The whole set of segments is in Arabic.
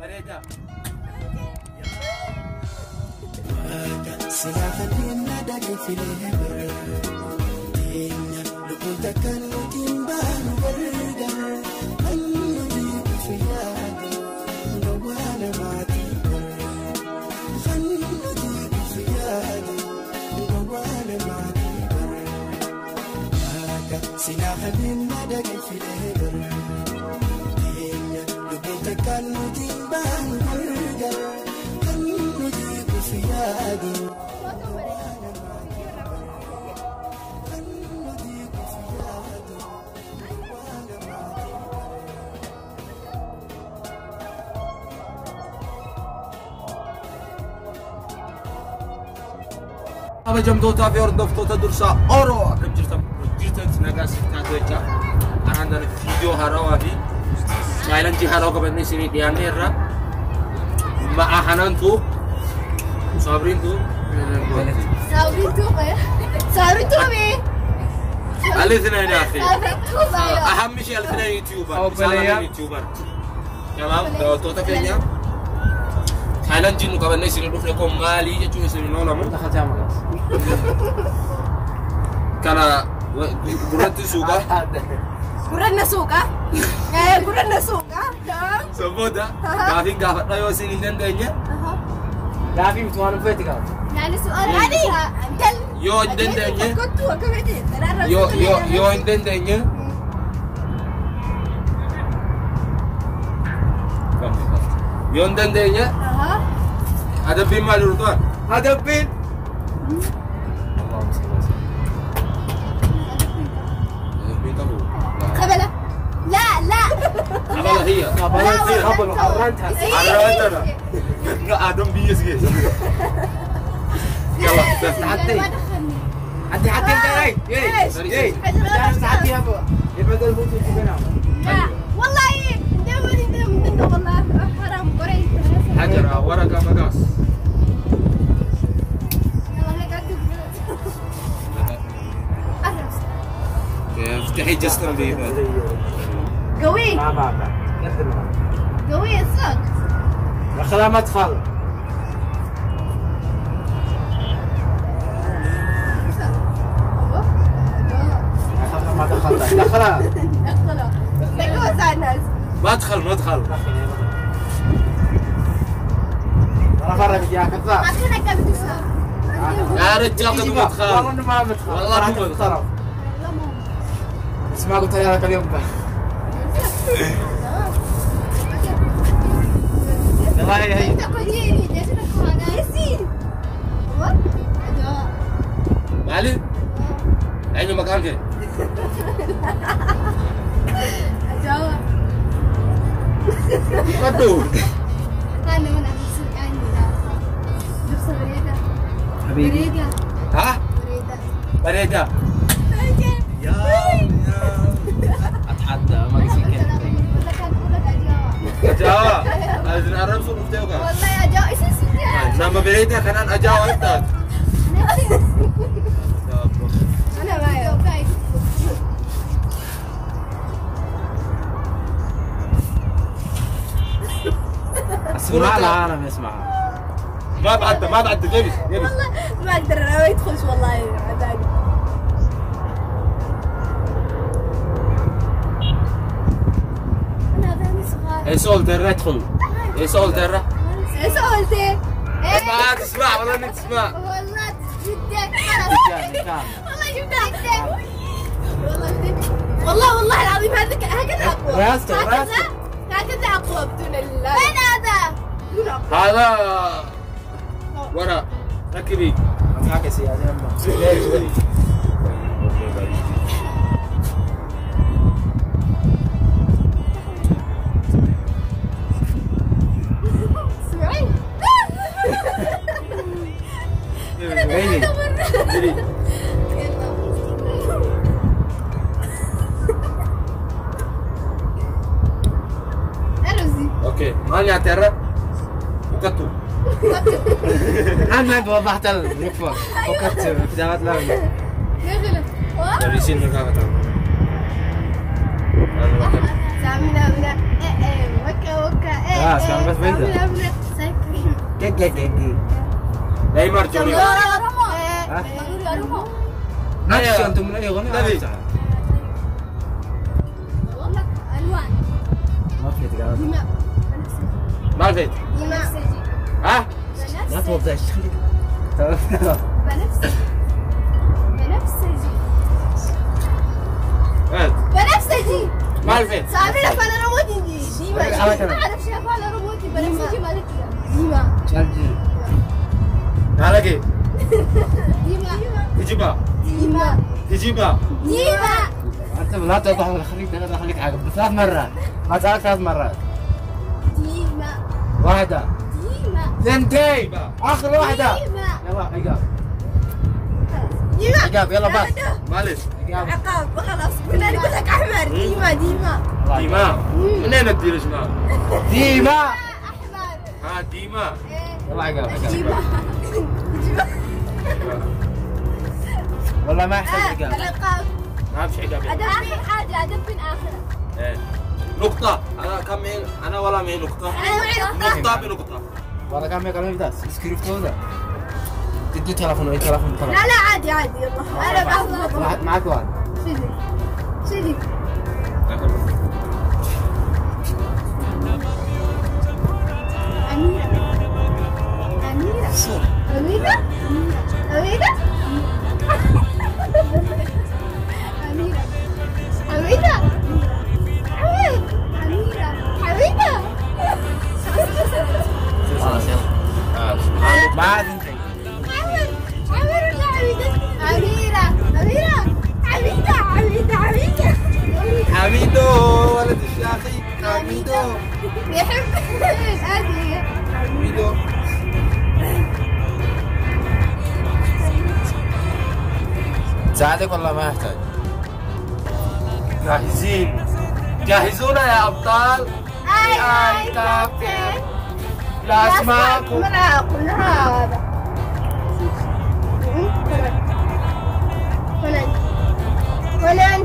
بريدة سلاخلينا دقي في الهبر دينا لكل تكنو تنبان بردا خلو ديك في يادي نوانا ما تبر خلو ديك في يادي نوانا ما تبر سلاخلينا دقي في الهبر دينا لكل تكنو تنبان بردا خلو ديك في يادي أبا جمدوتا في أرض دفتوتا درسا أورو أكم جرتن نجاس تاتوجا أنا عندنا فيديو هراوا في سايلنتي هراوا كبرني سني دياني الرا ما أحنانتو صابرينتو صابرينتو بيه الاثنين يا أخي أهم شيء الاثنين يوتيوبر تمام توتا كينيا Thailand jinu kaban sini duf ne ko Mali ya cumi sini nono mo دخلت يا kana burati suka Kuranna suka kuranna suka saboda kafin ga fada yo sini danganya لا في متوانو فيتك يعني سؤال هذه انت yo danganya كنت وكبدي yo danganya yo danganya ada bin malu tuan ada bin قبلة لا قبلة هي قبل وحرنتها حرنتها enggak adem bias guys يلا تعدي عدي انت اي جالس تعدي يا ابو يبقى البوت يجينا لا والله انت والله حرام قريب حجرة ورقة مقاس افتحي جستر بيبا قوي ما بعد قوي الصوت دخلها مدخل ما دخلت دخلها دخلوا ساعد الناس مدخل انا فرق يا كذاب عطينا كم تسوى يا رجال قد مدخل والله انه ما مدخل والله راح مو تتصرف اسمع قلت لك اليوم ده يلا هي انت قديري ليش تكون يسير معلم أين مكانك؟ جوا بدو أنا من أحسن يعني نفس بريدة حبيبي بريدة ها؟ بريدة يا اتحدى ما يصير كذا أجاوا أذن أرب سو مفتاحك والله يا جوا إيش اسمه nama بريدة كان أجاوا أنت أنا ما اسمع لا انا ما اسمعها ما بعد جيبس والله ما أقدر أنا ما يدخلش والله عذابي أنا ذاني صغار إيسول درة ادخل إيسول درة إيش قلتي؟ ما تسمع والله إنك تسمع والله جدك والله جبتك والله العظيم هكذا أقوى راسته هكذا أقوى بدون الله وين هذا؟ هذا ورا ركبي معك سيادة يما سمعي؟ ويني؟ اوكي ماني اعترف وكتب انا ما وضحت الركبه وكتب كتابات لا يغلب dari sini kakak tahu سامنا Ah, sekarang pas beda. Gege. Neymar Junior. نفس انتم من اي غنى نبي. ما في تقال مالفيت. ها؟ لا توضح خليك بنفسجي مالفيت. صابرين فانا روموتي ديما ما اعرف شيء فانا روموتي بنفسجي مالك ديما شالجي نالكي. ديما تجيبها. انت لا توضح خليك عقب 3 مرات ما تعال 3 مرات ديما واحدة ثنتين اخر واحدة ديما يلا عقاب ديما عقاب يلا بس مالك. عقاب عقاب خلاص قلنا لك لك احمر ديما ديما. منين تدير اسمها؟ ديما احمر ها ديما. يلا عقاب ديما والله ما يحتاج عقاب العقاب ما فيش عقاب. اخر حاجه ادب اخر إيه. نقطة. أنا كم أنا ولا معي نقطة. انا معي نقطه نقطة بنقطة. والله كان يقول لي بس سكريبتو ذا تدي تلفون اي تلفون لا عادي يلا انا باخذ معك واحد سيدي خلاص يلا ما عاد انت حميدو ولد الشاخي حميدو. يحب هذه حميدو. ساعدك والله ما يحتاج جاهزين. جاهزونا يا أبطال. اي كابتن لا أسمعكم. كلها هذا فنان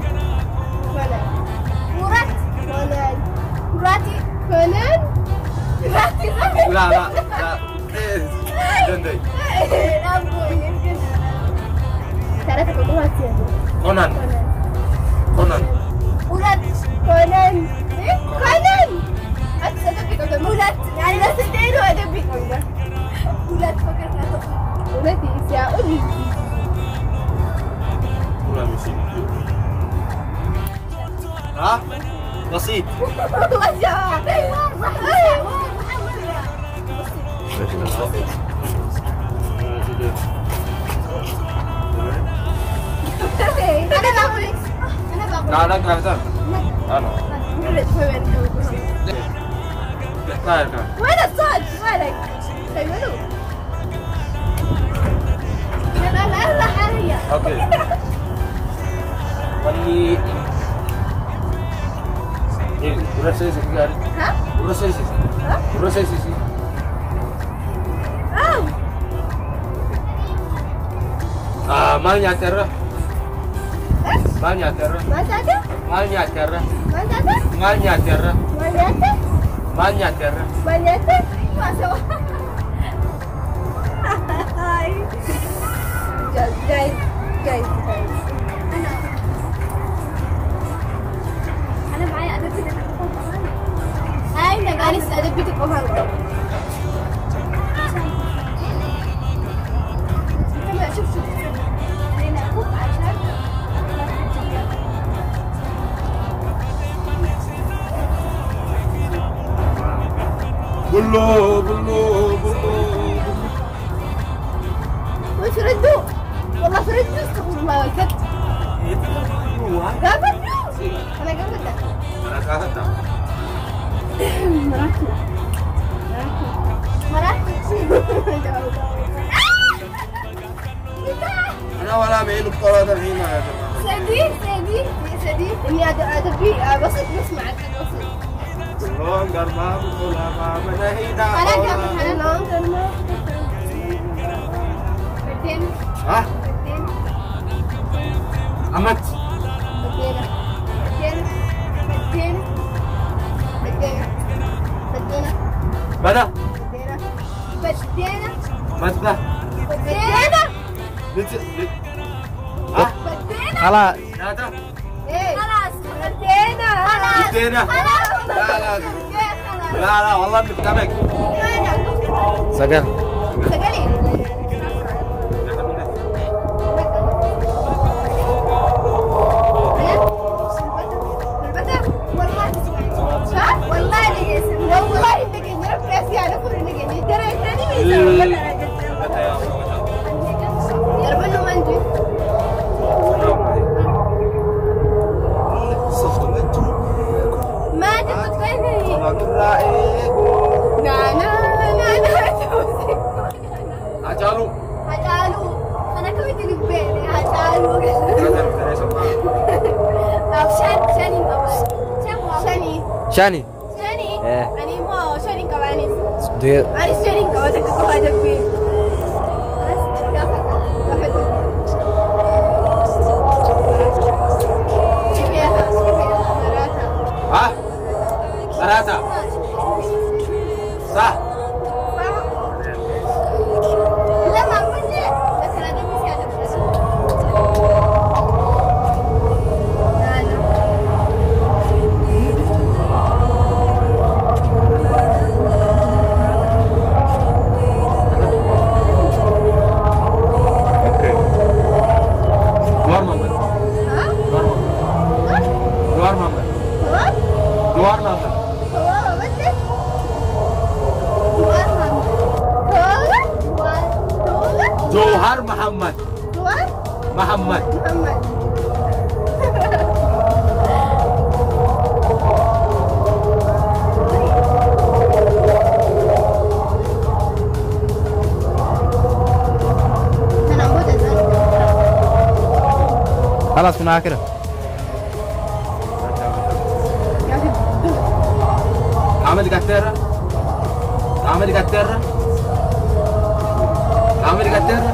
مراتي فنان لا دندي. ثلاثة كلمات كونان. مرات فنان فنان أتصدق مرات يعني لا سدين وأدبي مرات فكرت مراتي سأقول ها؟ بسيط. أنا لا كابتن. أنا. وين الصوت؟ وينك؟ خيولو. لا حاليا. أوكي. ولي. Udah selesai kan? Hah? Udah selesai. Udah selesai. Mal nyater. Mal nyater. Mas ada? Mal nyater. Mas ada? Mal nyater. Mas ada? Mal nyater. Mas ada? Masuk. Guys. أنا معي أدبي تقوم أنا قاعد أدبي تقوم شوف خلينا أفوق عشان بلو وش ردوا؟ والله فردوا استغفر الله والكت قابل أنا قابلتك أنا كاهتا. أنا ولا معي نقطة الحين يا جماعة. سديد إني أدبي بسيط بسمع بسيط. Long garba bola ma menahida. أنا كمان لون كرنا. بدين. Hah? بدين. Amat. بدين. بدا بدينا متى بدينا بدينا خلاص هذا خلاص بدينا بدينا لا والله بنفهمك سجل سجلي والله انك نعرف ناس يعرفوا انك ترى الثاني ما يسوي يربنا منجي ما تتخيلي نانا اجالو انا كنت نبالي اجالو شاني يعني ما شاني كمان دي أنا شاني كمان تكتب فيه ها ثلاثة صح لا ما بدي لكن أنا بس جوهر محمد محمد خلاص من آخره عمل كتيرة عمل كتيرة عمل كتيرة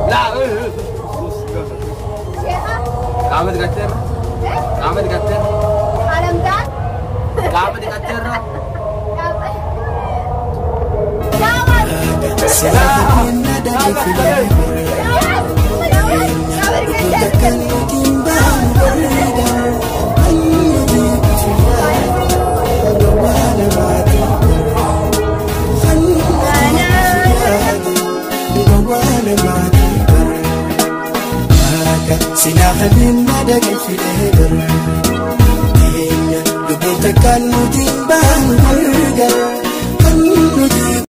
لا عمل كتيرة عمل كتيرة عمل كتيرة سلاح الندى في العبر وتكلم بان بريدا خلي في وانا ما تقدر خلي وانا ما تقدر سلاح الندى في العبر وتكلم بان بريدا خلي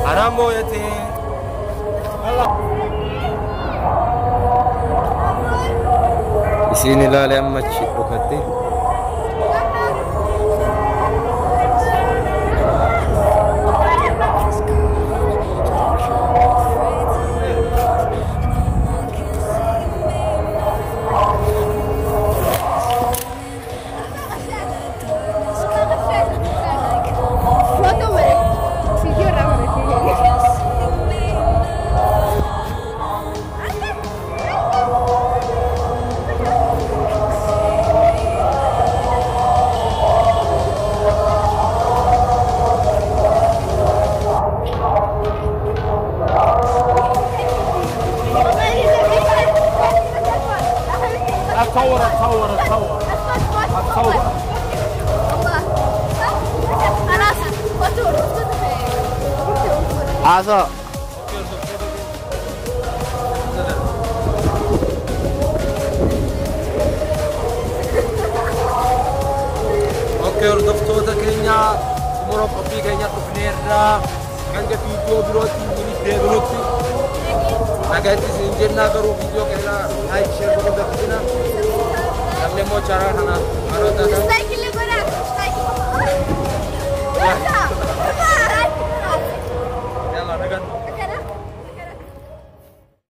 حرام بويتي isiin ilaale amma achi dhokatte عصا اوكي hordoftoota keenya xumura qophii keenya dhufneerra hanga viidiyoo birootti inni deebinutti nagaatti isin jennaa garuu viidiyoo keenya laayik sheer godhuu dafina namni immoo charaa kana haroota